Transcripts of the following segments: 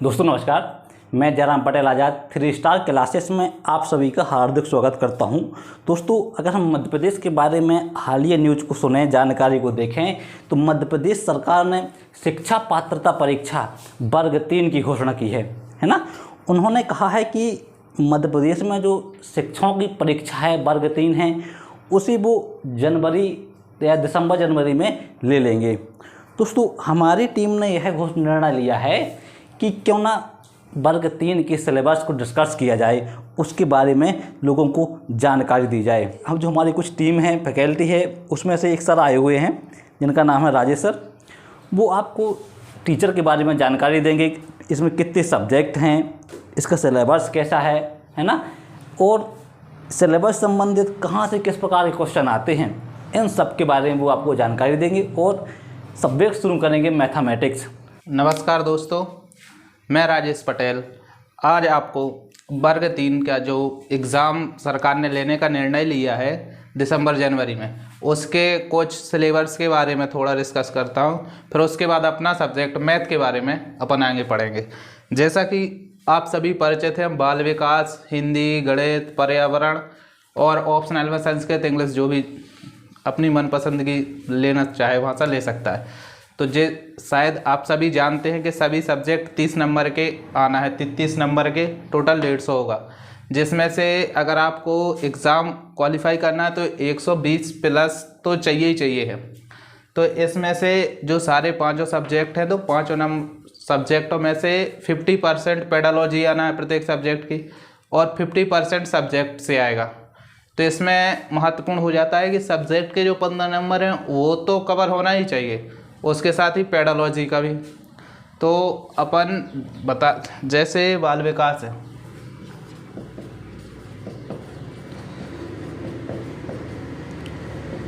दोस्तों नमस्कार, मैं जयराम पटेल आज़ाद 3 स्टार क्लासेस में आप सभी का हार्दिक स्वागत करता हूं। दोस्तों, अगर हम मध्य प्रदेश के बारे में हालिया न्यूज को सुने, जानकारी को देखें, तो मध्य प्रदेश सरकार ने शिक्षा पात्रता परीक्षा वर्ग 3 की घोषणा की है ना। उन्होंने कहा है कि मध्य प्रदेश में जो शिक्षकों की परीक्षा है वर्ग 3 है, उसी वो जनवरी या दिसंबर जनवरी में ले लेंगे। दोस्तों, हमारी टीम ने यह निर्णय लिया है कि क्यों ना वर्ग 3 के सिलेबस को डिस्कस किया जाए, उसके बारे में लोगों को जानकारी दी जाए। अब जो हमारी कुछ टीम है, फैकल्टी है, उसमें से एक सर आए हुए हैं जिनका नाम है राजेश सर। वो आपको टीचर के बारे में जानकारी देंगे, इसमें कितने सब्जेक्ट हैं, इसका सिलेबस कैसा है ना, और सिलेबस संबंधित कहाँ से किस प्रकार के क्वेश्चन आते हैं, इन सब के बारे में वो आपको जानकारी देंगे। और सब्जेक्ट शुरू करेंगे मैथमेटिक्स। नमस्कार दोस्तों, मैं राजेश पटेल। आज आपको वर्ग 3 का जो एग्ज़ाम सरकार ने लेने का निर्णय लिया है दिसंबर जनवरी में, उसके कुछ सिलेबस के बारे में थोड़ा डिस्कस करता हूं। फिर उसके बाद अपना सब्जेक्ट मैथ के बारे में अपन आगे पढ़ेंगे। जैसा कि आप सभी परिचित हैं, बाल विकास, हिंदी, गणित, पर्यावरण और ऑप्शनल में संस्कृत, इंग्लिश, जो भी अपनी मनपसंद की लेना चाहे वहाँ से ले सकता है। तो शायद आप सभी जानते हैं कि सभी सब्जेक्ट 30 नंबर के आना है, 33 नंबर के टोटल 150 होगा, जिसमें से अगर आपको एग्ज़ाम क्वालिफाई करना है तो 120 प्लस तो चाहिए ही चाहिए है। तो इसमें से जो सारे पांचों सब्जेक्ट हैं, तो पांचों सब्जेक्टों में से 50% पेडालॉजी आना है प्रत्येक सब्जेक्ट की, और 50% सब्जेक्ट से आएगा। तो इसमें महत्वपूर्ण हो जाता है कि सब्जेक्ट के जो 15 नंबर हैं वो तो कवर होना ही चाहिए, उसके साथ ही पेडालॉजी का भी। तो अपन जैसे बाल विकास है,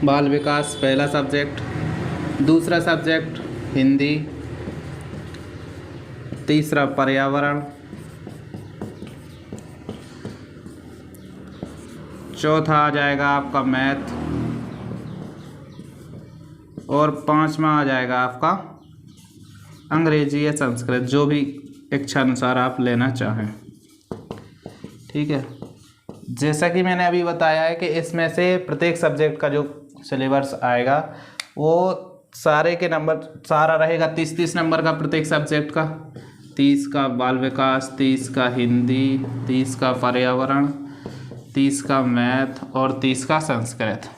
बाल विकास पहला सब्जेक्ट, दूसरा सब्जेक्ट हिंदी, तीसरा पर्यावरण, चौथा आ जाएगा आपका मैथ, और पांचवा आ जाएगा आपका अंग्रेजी या संस्कृत, जो भी इच्छा अनुसार आप लेना चाहें। ठीक है, जैसा कि मैंने अभी बताया है कि इसमें से प्रत्येक सब्जेक्ट का जो सिलेबस आएगा वो सारे के नंबर सारा रहेगा 30-30 नंबर का प्रत्येक सब्जेक्ट का। 30 का बाल विकास, 30 का हिंदी, 30 का पर्यावरण, 30 का मैथ और 30 का संस्कृत।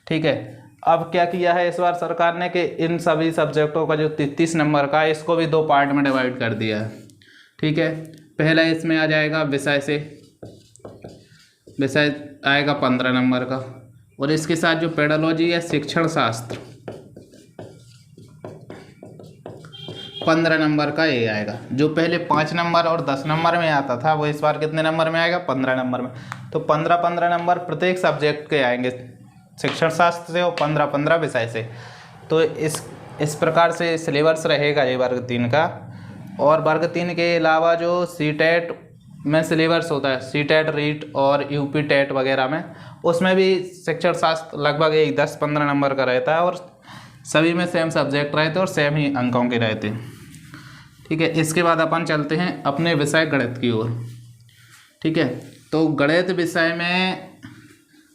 ठीक है, अब क्या किया है इस बार सरकार ने कि इन सभी सब्जेक्टों का जो 33 नंबर का है, इसको भी 2 पार्ट में डिवाइड कर दिया है। ठीक है, पहला इसमें आ जाएगा विषय आएगा 15 नंबर का, और इसके साथ जो पेडालॉजी या शिक्षण शास्त्र 15 नंबर का ये आएगा। जो पहले 5 नंबर और 10 नंबर में आता था, वो इस बार कितने नंबर में आएगा? 15 नंबर में। तो 15-15 नंबर प्रत्येक सब्जेक्ट के आएंगे शिक्षण शास्त्र से, और 15-15 विषय से। तो इस प्रकार से सिलेबस रहेगा ये वर्ग 3 का। और वर्ग 3 के अलावा जो सीटेट में सिलेबस होता है, सीटेट, रीट और यूपी टेट वगैरह में, उसमें भी शिक्षण शास्त्र लगभग एक 10-15 नंबर का रहता है, और सभी में सेम सब्जेक्ट रहते हैं और सेम ही अंकों के रहते हैं। ठीक है, इसके बाद अपन चलते हैं अपने विषय गणित की ओर। ठीक है, तो गणित विषय में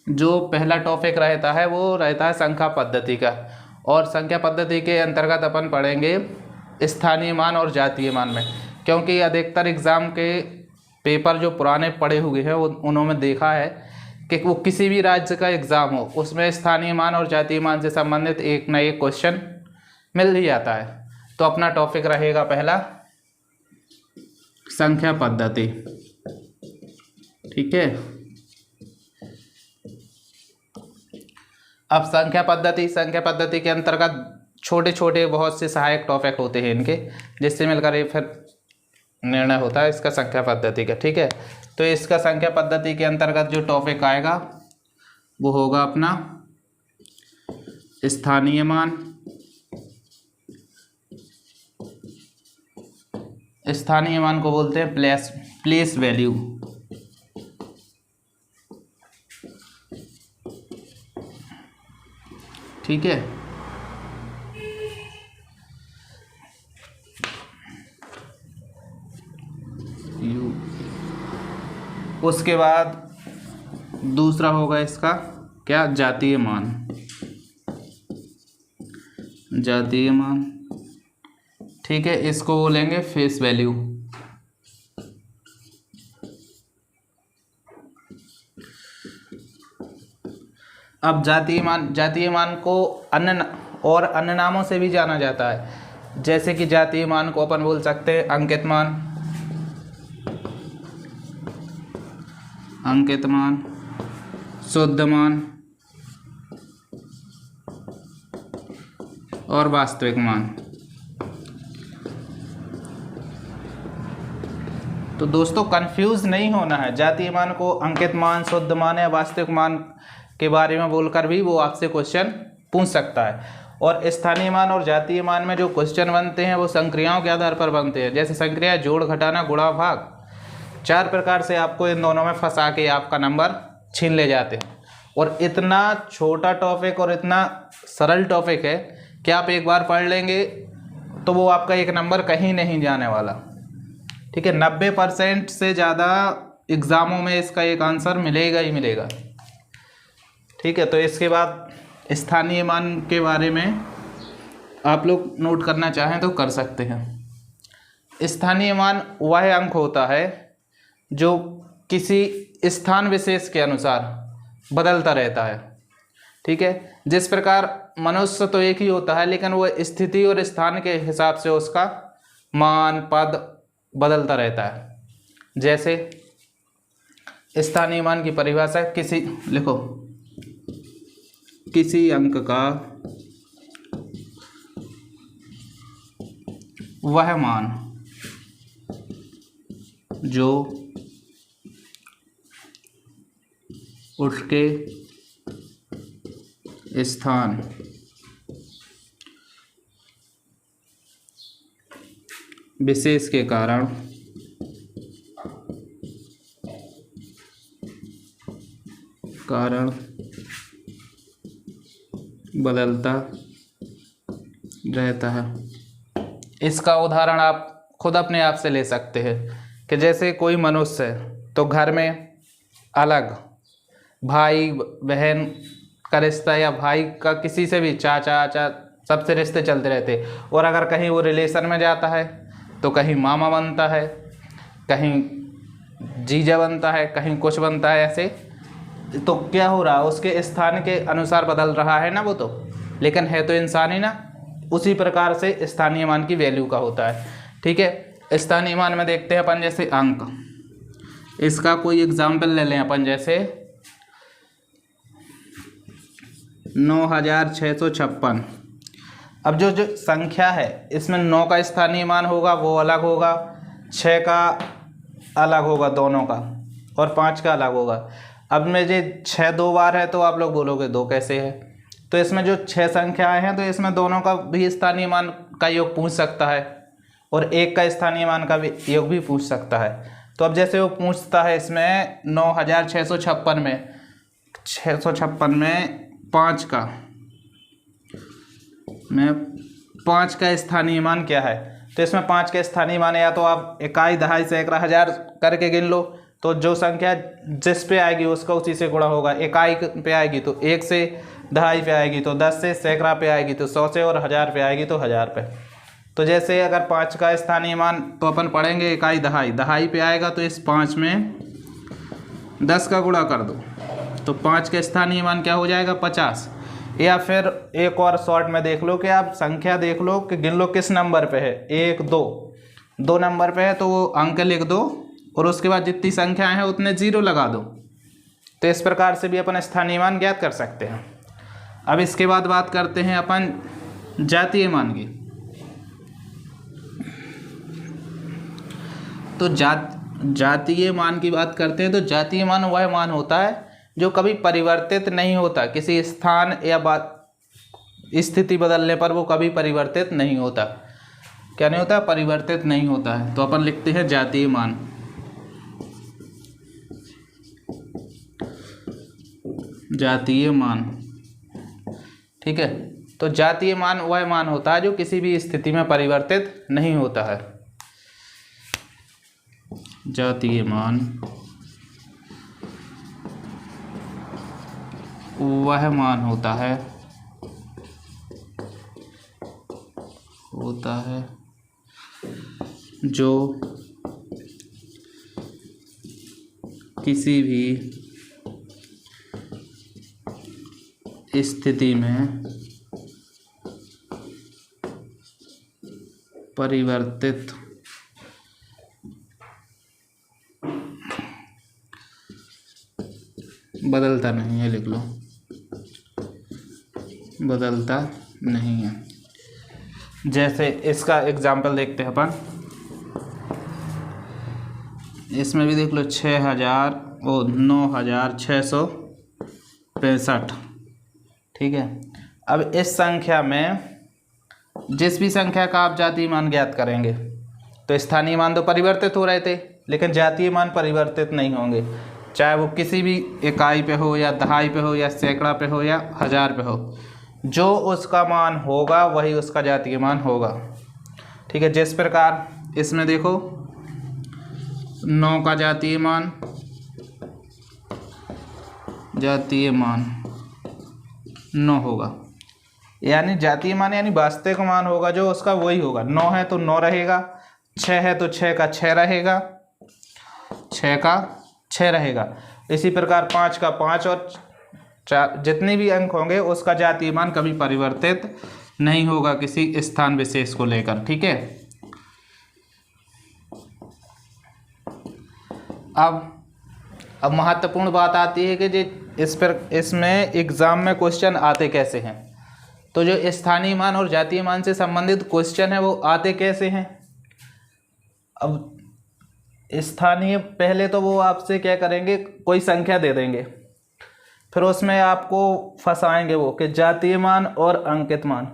जो पहला टॉपिक रहता है वो रहता है संख्या पद्धति का, और संख्या पद्धति के अंतर्गत अपन पढ़ेंगे स्थानीय मान और जातीय मान में, क्योंकि अधिकतर एग्ज़ाम के पेपर जो पुराने पढ़े हुए हैं उन्होंने देखा है कि वो किसी भी राज्य का एग्ज़ाम हो, उसमें स्थानीय मान और जातीय मान से संबंधित एक न एक क्वेश्चन मिल ही जाता है। तो अपना टॉपिक रहेगा पहला संख्या पद्धति। ठीक है, अब संख्या पद्धति के अंतर्गत छोटे छोटे बहुत से सहायक टॉपिक होते हैं इनके, जिससे मिलकर ये फिर निर्णय होता है इसका संख्या पद्धति का। ठीक है, तो इसका संख्या पद्धति के अंतर्गत जो टॉपिक आएगा वो होगा अपना स्थानीय मान। स्थानीय मान को बोलते हैं प्लेस वैल्यू। ठीक है, उसके बाद दूसरा होगा इसका क्या, जातीय मान। जातीय मान, ठीक है, इसको बोलेंगे फेस वैल्यू। अब जातीय मान को अन्य नामों से भी जाना जाता है। जैसे कि जातीय मान को अपन बोल सकते हैं अंकित मान, शुद्ध मान और वास्तविक मान। तो दोस्तों कंफ्यूज नहीं होना है, जातीय मान को अंकित मान, शुद्ध मान या वास्तविक मान के बारे में बोलकर भी वो आपसे क्वेश्चन पूछ सकता है। और स्थानीय मान और जातीय मान में जो क्वेश्चन बनते हैं वो संक्रियाओं के आधार पर बनते हैं। जैसे संक्रिया जोड़, घटाना, गुणा, भाग, 4 प्रकार से आपको इन दोनों में फंसा के आपका नंबर छीन ले जाते हैं। और इतना छोटा टॉपिक और इतना सरल टॉपिक है कि आप एक बार पढ़ लेंगे तो वो आपका एक नंबर कहीं नहीं जाने वाला। ठीक है, 90% से ज़्यादा एग्ज़ामों में इसका एक आंसर मिलेगा ही मिलेगा। ठीक है, तो इसके बाद स्थानीय मान के बारे में आप लोग नोट करना चाहें तो कर सकते हैं। स्थानीय मान वह अंक होता है जो किसी स्थान विशेष के अनुसार बदलता रहता है। ठीक है, जिस प्रकार मनुष्य तो एक ही होता है लेकिन वह स्थिति और स्थान के हिसाब से उसका मान पद बदलता रहता है। जैसे स्थानीय मान की परिभाषा किसी अंक का वह मान जो उसके स्थान विशेष के कारण बदलता रहता है। इसका उदाहरण आप खुद अपने आप से ले सकते हैं कि जैसे कोई मनुष्य है तो घर में अलग भाई बहन का रिश्ता या भाई का किसी से भी चाचा सबसे रिश्ते चलते रहते। और अगर कहीं वो रिलेशन में जाता है तो कहीं मामा बनता है, कहीं जीजा बनता है, कहीं कुछ बनता है। ऐसे तो क्या हो रहा है, उसके स्थान के अनुसार बदल रहा है ना वो तो, लेकिन है तो इंसान ही ना। उसी प्रकार से स्थानीय मान की वैल्यू का होता है। ठीक है, स्थानीय मान में देखते हैं अपन जैसे अंक, इसका कोई एग्जाम्पल ले लें अपन, जैसे 9656। अब जो संख्या है इसमें 9 का स्थानीय मान होगा वो अलग होगा, 6 का अलग होगा दोनों का, और 5 का अलग होगा। अब में जो 6 2 बार है तो आप लोग बोलोगे 2 कैसे है, तो इसमें जो 6 संख्याएं हैं तो इसमें दोनों का भी स्थानीय मान का योग पूछ सकता है और 1 का स्थानीय मान का भी योग भी पूछ सकता है। तो अब जैसे वो पूछता है इसमें 9656 में 5 का स्थानीय मान क्या है, तो इसमें 5 का स्थानीय मान या तो आप इकाई, दहाई, सैकड़ा, हजार करके गिन लो। तो जो संख्या जिस पे आएगी उसका उसी से गुणा होगा। इकाई पे आएगी तो 1 से, दहाई पे आएगी तो 10 से, सैकड़ा पे आएगी तो 100 से, और हजार पे आएगी तो 1000 पे। तो जैसे अगर 5 का स्थानीय मान तो अपन पढ़ेंगे इकाई, दहाई पे आएगा तो इस 5 में 10 का गुणा कर दो तो 5 का स्थानीय मान क्या हो जाएगा 50। या फिर एक और शॉर्ट में देख लो कि आप संख्या देख लो कि गिन लो किस नंबर पे है, 1 2 नंबर पे है तो वो अंक लिख दो और उसके बाद जितनी संख्याएं हैं उतने 0 लगा दो। तो इस प्रकार से भी अपन स्थानीय मान ज्ञात कर सकते हैं। अब इसके बाद बात करते हैं अपन जातीय मान की। तो जातीय मान की बात करते हैं तो जातीय मान वह मान होता है जो कभी परिवर्तित नहीं होता। किसी स्थान या स्थिति बदलने पर वो कभी परिवर्तित नहीं होता। क्या नहीं होता? परिवर्तित नहीं होता है। तो अपन लिखते हैं जातीय मान। जातीय मान, ठीक है। तो जातीय मान वह मान होता है जो किसी भी स्थिति में परिवर्तित नहीं होता है। जातीय मान वह मान होता है जो किसी भी स्थिति में परिवर्तित बदलता नहीं है, लिख लो, बदलता नहीं है। जैसे इसका एग्जाम्पल देखते हैं अपन, इसमें भी देख लो 9,665, ठीक है। अब इस संख्या में जिस भी संख्या का आप जातीय मान ज्ञात करेंगे तो स्थानीय मान तो परिवर्तित हो रहे थे, लेकिन जातीय मान परिवर्तित नहीं होंगे, चाहे वो किसी भी इकाई पे हो या दहाई पे हो या सैकड़ा पे हो या हज़ार पे हो। जो उसका मान होगा वही उसका जातीय मान होगा, ठीक है। जिस प्रकार इसमें देखो 9 का जातीय मान 9 होगा, यानी जातीय मान यानी वास्तविक मान होगा जो उसका वही होगा। 9 है तो 9 रहेगा, 6 है तो 6 का 6 रहेगा, 6 का 6 रहेगा। इसी प्रकार 5 का 5 और 4 जितने भी अंक होंगे उसका जातीय मान कभी परिवर्तित नहीं होगा किसी स्थान विशेष को लेकर, ठीक है। अब महत्वपूर्ण बात आती है कि इसमें एग्ज़ाम में क्वेश्चन आते कैसे हैं। तो जो स्थानीय मान और जातीय मान से संबंधित क्वेश्चन है वो आते कैसे हैं। अब स्थानीय पहले तो वो आपसे क्या करेंगे, कोई संख्या दे देंगे, फिर उसमें आपको फंसाएंगे वो कि जातीय मान और अंकित मान।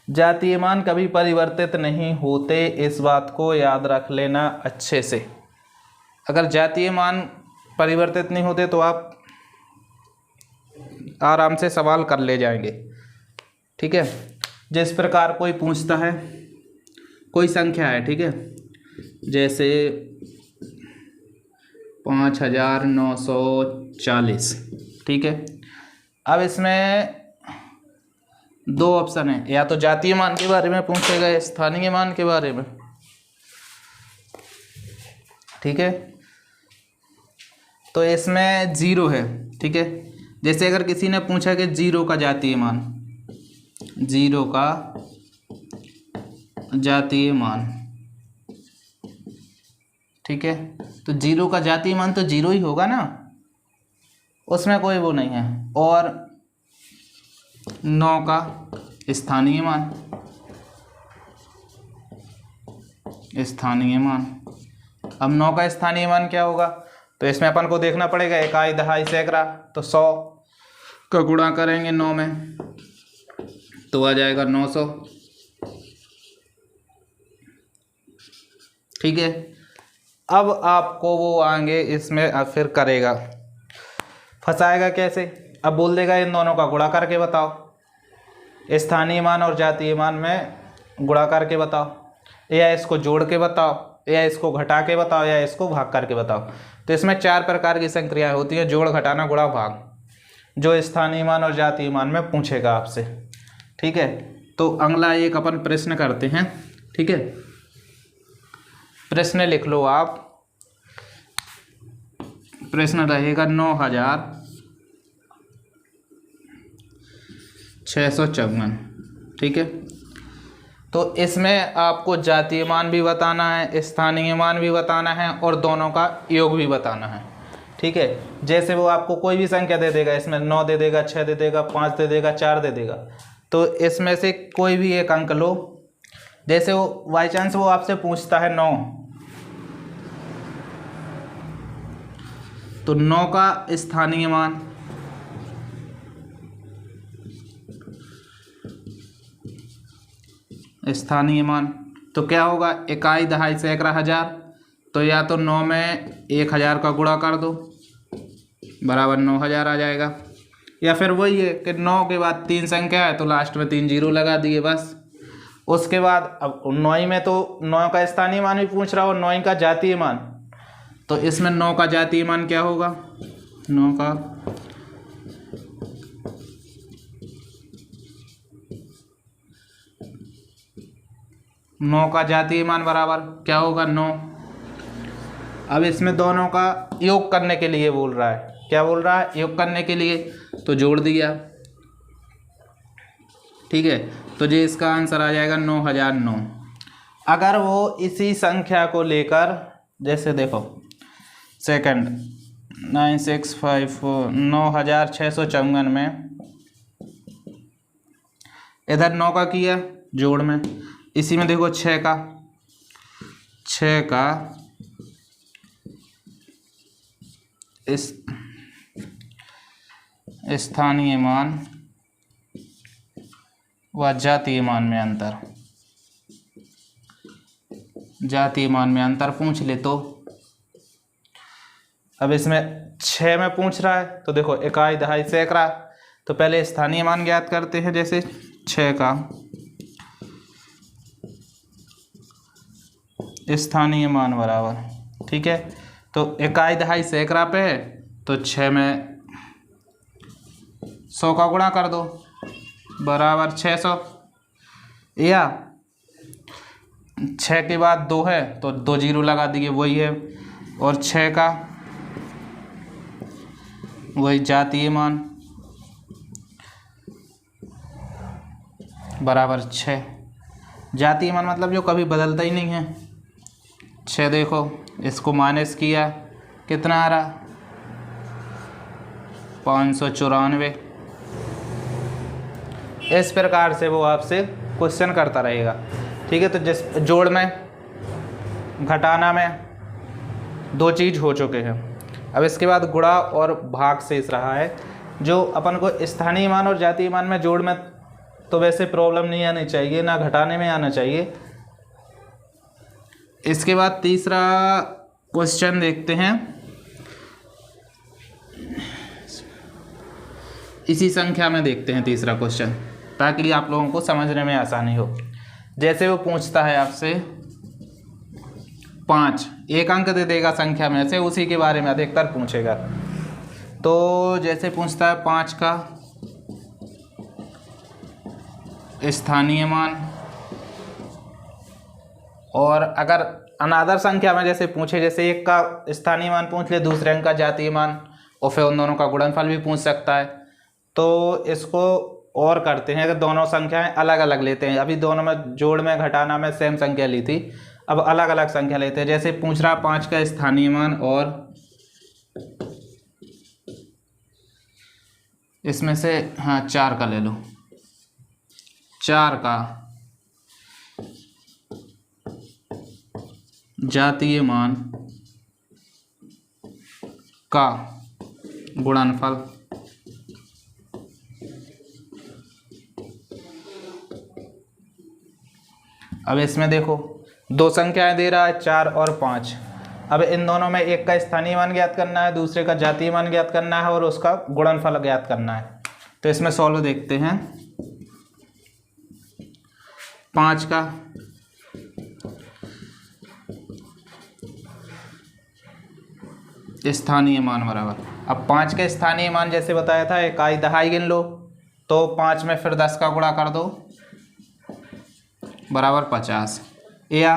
जातीय मान कभी परिवर्तित नहीं होते, इस बात को याद रख लेना अच्छे से। अगर जातीय मान परिवर्तित नहीं होते तो आप आराम से सवाल कर ले जाएंगे, ठीक है। जिस प्रकार कोई पूछता है, कोई संख्या है, ठीक है, जैसे 5,940, ठीक है। अब इसमें 2 ऑप्शन है, या तो जातीय मान के बारे में पूछेगा या स्थानीय मान के बारे में, ठीक है। तो इसमें 0 है, ठीक है। जैसे अगर किसी ने पूछा कि 0 का जातीय मान, 0 का जातीय मान, ठीक है, तो 0 का जातीय मान तो 0 ही होगा ना, उसमें कोई वो नहीं है। और 9 का स्थानीय मान, अब 9 का स्थानीय मान क्या होगा, तो इसमें अपन को देखना पड़ेगा इकाई दहाई सैकड़ा, तो 100 का गुणा करेंगे 9 में तो आ जाएगा 900, ठीक है। अब आपको वो आगे इसमें फिर करेगा, फंसाएगा कैसे। अब बोल देगा इन दोनों का गुणा करके बताओ, स्थानीय मान और जातीय मान में गुणा करके बताओ, या इसको जोड़ के बताओ, या इसको घटा के बताओ, या इसको भाग करके बताओ। तो इसमें 4 प्रकार की संक्रियाएं होती हैं, जोड़, घटाना, गुणा, भाग, जो स्थानीय मान और जातीय मान में पूछेगा आपसे, ठीक है। तो अगला एक अपन प्रश्न करते हैं, ठीक है। प्रश्न लिख लो आप, प्रश्न रहेगा 9,654, ठीक है। तो इसमें आपको जातीय मान भी बताना है, स्थानीय मान भी बताना है और दोनों का योग भी बताना है, ठीक है। जैसे वो आपको कोई भी संख्या दे देगा, इसमें 9 दे देगा, 6 दे देगा, 5 दे देगा, 4 दे देगा, तो इसमें से कोई भी एक अंक लो। जैसे वो बाई चांस वो आपसे पूछता है 9, तो 9 का स्थानीय मान, तो क्या होगा, इकाई दहाई सैकड़ा हज़ार, तो या तो 9 में 1000 का गुणा कर दो बराबर 9000 आ जाएगा, या फिर वही है कि 9 के बाद 3 संख्या है तो लास्ट में 3 जीरो लगा दिए बस। उसके बाद अब 9 में तो 9 का स्थानीय मान भी पूछ रहा हो, 9 का जातीय मान, तो इसमें 9 का जातीय मान क्या होगा, 9 का 9 का जातीय मान बराबर क्या होगा 9। अब इसमें दोनों का योग करने के लिए बोल रहा है, क्या बोल रहा है, योग करने के लिए, तो जोड़ दिया। ठीक है, तो ये इसका आंसर आ जाएगा 9009। अगर वो इसी संख्या को लेकर, जैसे देखो सेकंड 9654 9654 में इधर 9 का किया जोड़ में, इसी में देखो 6 का इस स्थानीय मान व जातीय मान में अंतर, जातीय मान में अंतर पूछ ले तो। अब इसमें 6 में पूछ रहा है तो देखो इकाई दहाई सैकड़ा, तो पहले स्थानीय मान ज्ञात करते हैं। जैसे 6 का स्थानीय मान बराबर, ठीक है, तो इकाई दहाई सैकड़ा पे है तो 6 में 100 का गुणा कर दो बराबर 600, या 6 के बाद 2 है तो 2 जीरो लगा दिए वही है, और 6 का वही जातीय मान बराबर 6। जातीय मान मतलब जो कभी बदलता ही नहीं है। 6 देखो इसको माइनस किया कितना आ रहा 594। इस प्रकार से वो आपसे क्वेश्चन करता रहेगा। ठीक है, तो जिस जोड़ में घटाना में 2 चीज़ हो चुके हैं। अब इसके बाद गुणा और भाग शेष रहा है, जो अपन को स्थानीय मान और जातीय मान में जोड़ में तो वैसे प्रॉब्लम नहीं आनी चाहिए, ना घटाने में आना चाहिए। इसके बाद तीसरा क्वेश्चन देखते हैं, इसी संख्या में देखते हैं तीसरा क्वेश्चन, ताकि आप लोगों को समझने में आसानी हो। जैसे वो पूछता है आपसे 5, एक अंक दे देगा संख्या में से, उसी के बारे में अधिकतर पूछेगा। तो जैसे पूछता है 5 का स्थानीय मान, और अगर अनादर संख्या में जैसे पूछे, जैसे 1 का स्थानीय मान पूछ ले, दूसरे अंक का जातीय मान, और फिर उन दोनों का गुणनफल भी पूछ सकता है। तो इसको और करते हैं कि दोनों संख्याएं अलग अलग लेते हैं। अभी दोनों में जोड़ में घटाना में सेम संख्या ली थी, अब अलग अलग संख्या लेते हैं। जैसे पूछ रहा 5 का स्थानीय मान और इसमें से 4 का ले लो, 4 का जातीय मान का गुणनफल, अब इसमें देखो 2 संख्याएं दे रहा है 4 और 5। अब इन दोनों में एक का स्थानीय मान ज्ञात करना है, दूसरे का जातीय मान ज्ञात करना है, और उसका गुणनफल ज्ञात करना है। तो इसमें सॉल्व देखते हैं। 5 का स्थानीय मान बराबर, अब 5 का स्थानीय मान जैसे बताया था इकाई दहाई गिन लो, तो 5 में फिर 10 का गुणा कर दो बराबर 50, या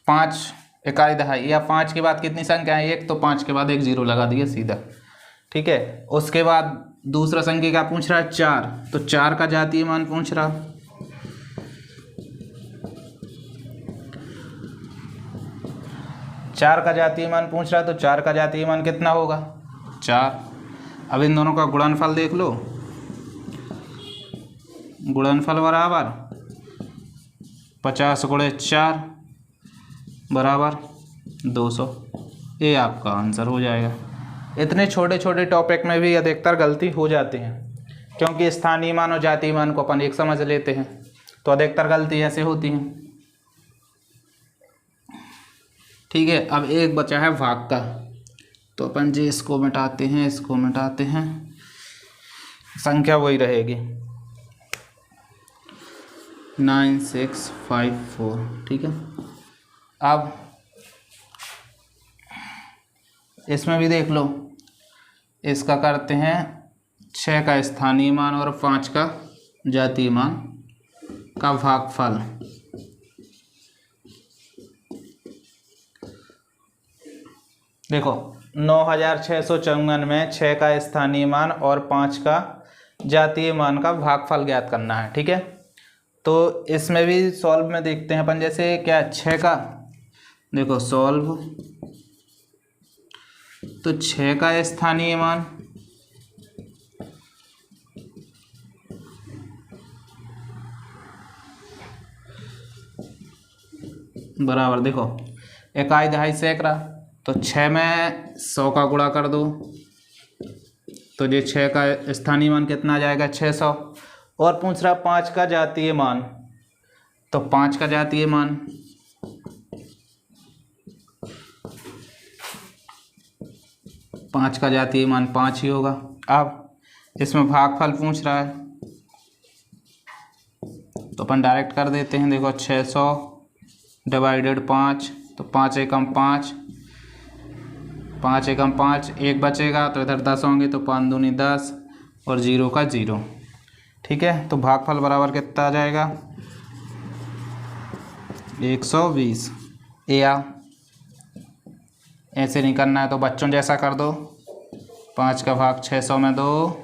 5 इकाई दहाई, या 5 के बाद कितनी संख्या है 1, तो 5 के बाद 1 जीरो लगा दिए सीधा। ठीक है, उसके बाद दूसरा संख्या क्या पूछ रहा है 4, तो 4 का जातीय मान पूछ रहा, चार का जातीय मान पूछ रहा है, तो 4 का जातीय मान कितना होगा 4। अब इन दोनों का गुणनफल देख लो, गुणनफल बराबर 50 गुणे 4 बराबर 200। ये आपका आंसर हो जाएगा। इतने छोटे छोटे टॉपिक में भी अधिकतर गलती हो जाती हैं, क्योंकि स्थानीय मान और जातीय मान को अपन एक समझ लेते हैं, तो अधिकतर गलती ऐसे होती हैं। ठीक है, अब एक बचा है भाग का, तो अपन जी इसको मिटाते हैं, इसको मिटाते हैं, संख्या वही रहेगी 9654। ठीक है, अब इसमें भी देख लो, इसका करते हैं 6 का स्थानीय मान और 5 का जातीय मान, का भागफल। देखो 9654 में 6 का स्थानीय मान और 5 का जातीय मान का भागफल ज्ञात करना है। ठीक है, तो इसमें भी सॉल्व में देखते हैं अपन। जैसे क्या 6 का, देखो सॉल्व, तो 6 का स्थानीय मान बराबर, देखो इकाई दहाई सैकड़ा, तो 6 में 100 का गुणा कर दो, तो ये 6 का स्थानीय मान कितना आ जाएगा 600। और पूछ रहा 5 का जातीय मान, तो 5 का जातीय मान 5 ही होगा। अब इसमें भागफल पूछ रहा है तो अपन डायरेक्ट कर देते हैं। देखो 600 डिवाइडेड 5, तो 5 एकम 5, 5 एकम 5, 1 बचेगा तो इधर 10 होंगे, तो 5 दूनी 10 और 0 का 0। ठीक है, तो भागफल बराबर कितना आ जाएगा 120। या ऐसे नहीं करना है तो बच्चों जैसा कर दो, 5 का भाग 600 में 2,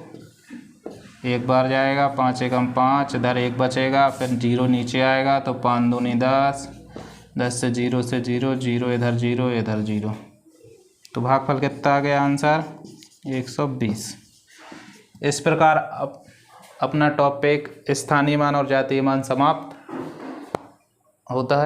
1 बार जाएगा, 5 एकम 5, इधर 1 बचेगा, फिर 0 नीचे आएगा, तो 5 दूनी 10, 10 से 0 से 0, 0 इधर 0 इधर 0, तो भागफल कितना आ गया आंसर 120। इस प्रकार अपना टॉपिक स्थानीय मान और जातीय मान समाप्त होता है।